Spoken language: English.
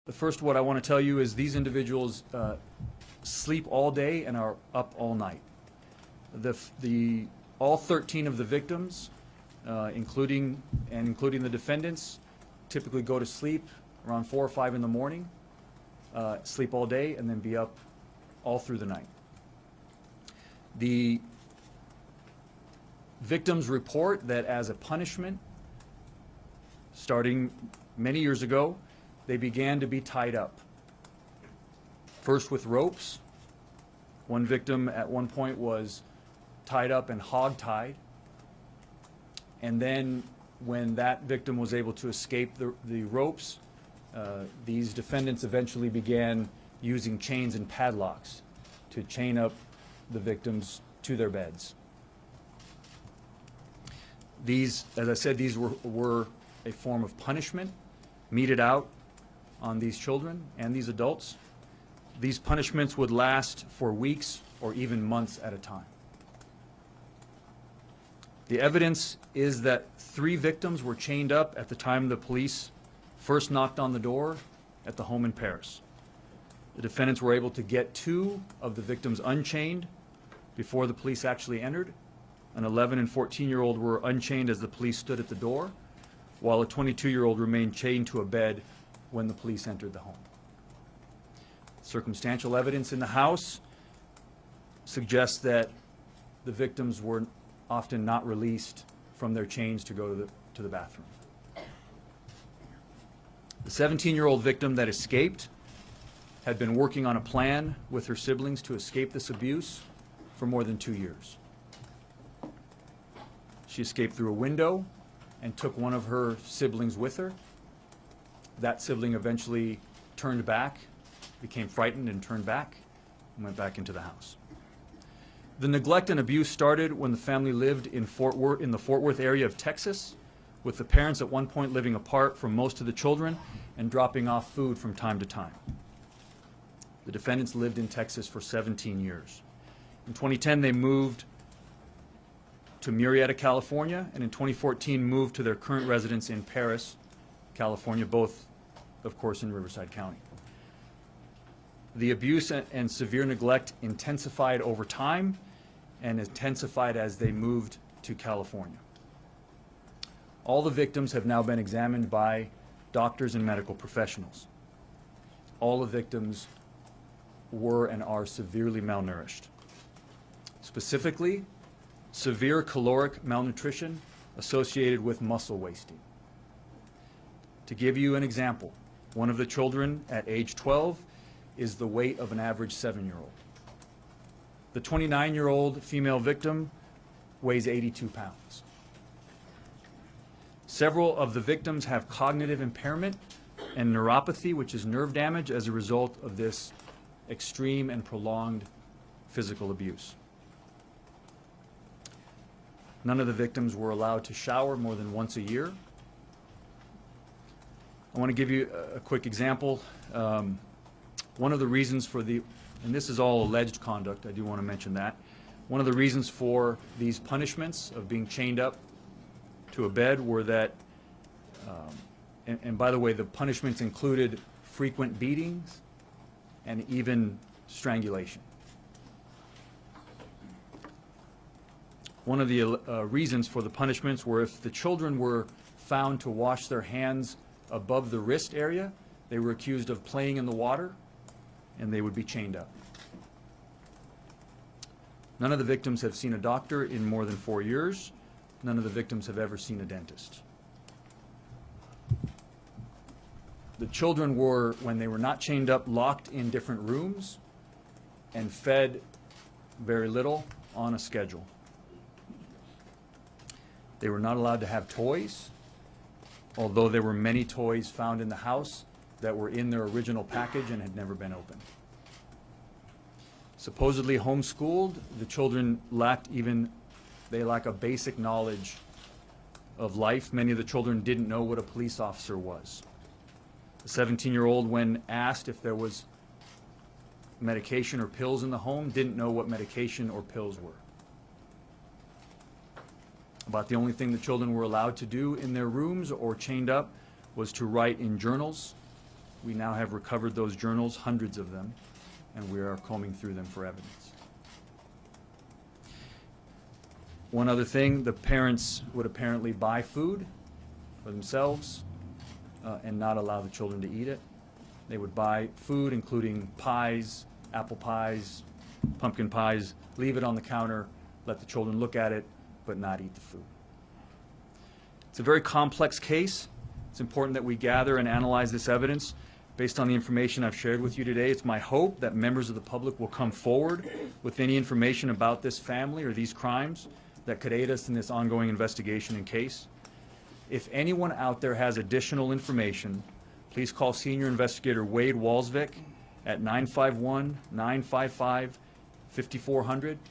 The first, what I want to tell you is these individuals sleep all day and are up all night. All 13 of the victims, including the defendants, typically go to sleep around 4 or 5 in the morning, sleep all day, and then be up all through the night. The victims report that as a punishment, starting many years ago, they began to be tied up. First with ropes. One victim at one point was tied up and hog-tied. And then when that victim was able to escape the ropes, these defendants eventually began using chains and padlocks to chain up the victims to their beds. These, as I said, these were a form of punishment meted out on these children and these adults. These punishments would last for weeks or even months at a time. The evidence is that 3 victims were chained up at the time the police first knocked on the door at the home in Paris. The defendants were able to get 2 of the victims unchained before the police actually entered. An 11 and 14-year-old were unchained as the police stood at the door, while a 22-year-old remained chained to a bed when the police entered the home. Circumstantial evidence in the house suggests that the victims were often not released from their chains to go to the bathroom. The 17-year-old victim that escaped had been working on a plan with her siblings to escape this abuse for more than 2 years. She escaped through a window and took one of her siblings with her. That sibling eventually turned back, became frightened and turned back, and went back into the house. The neglect and abuse started when the family lived in the Fort Worth area of Texas, with the parents at one point living apart from most of the children and dropping off food from time to time. The defendants lived in Texas for 17 years. In 2010, they moved to Murrieta, California, and in 2014 moved to their current residence in Paris, California, both, of course, in Riverside County. The abuse and severe neglect intensified over time and intensified as they moved to California. All the victims have now been examined by doctors and medical professionals. All the victims were and are severely malnourished. Specifically, severe caloric malnutrition associated with muscle wasting. To give you an example, one of the children at age 12 is the weight of an average 7-year-old. The 29-year-old female victim weighs 82 pounds. Several of the victims have cognitive impairment and neuropathy, which is nerve damage as a result of this extreme and prolonged physical abuse. None of the victims were allowed to shower more than once a year. I want to give you a quick example. One of the reasons for and this is all alleged conduct, I do want to mention that. One of the reasons for these punishments of being chained up to a bed were that, and by the way, the punishments included frequent beatings and even strangulation. One of the reasons for the punishments were if the children were found to wash their hands above the wrist area, they were accused of playing in the water, and they would be chained up. None of the victims have seen a doctor in more than 4 years. None of the victims have ever seen a dentist. The children were, when they were not chained up, locked in different rooms and fed very little on a schedule. They were not allowed to have toys, although there were many toys found in the house that were in their original package and had never been opened. Supposedly homeschooled, the children lack a basic knowledge of life. Many of the children didn't know what a police officer was. The 17-year-old, when asked if there was medication or pills in the home, didn't know what medication or pills were. About the only thing the children were allowed to do in their rooms or chained up was to write in journals We now have recovered those journals, hundreds of them, and we are combing through them for evidence. One other thing, the parents would apparently buy food for themselves and not allow the children to eat it. They would buy food, including pies, apple pies, pumpkin pies, leave it on the counter, let the children look at it, but not eat the food. It's a very complex case. It's important that we gather and analyze this evidence. Based on the information I've shared with you today, it's my hope that members of the public will come forward with any information about this family or these crimes that could aid us in this ongoing investigation and case. If anyone out there has additional information, please call Senior Investigator Wade Walsvik at 951-955-5400.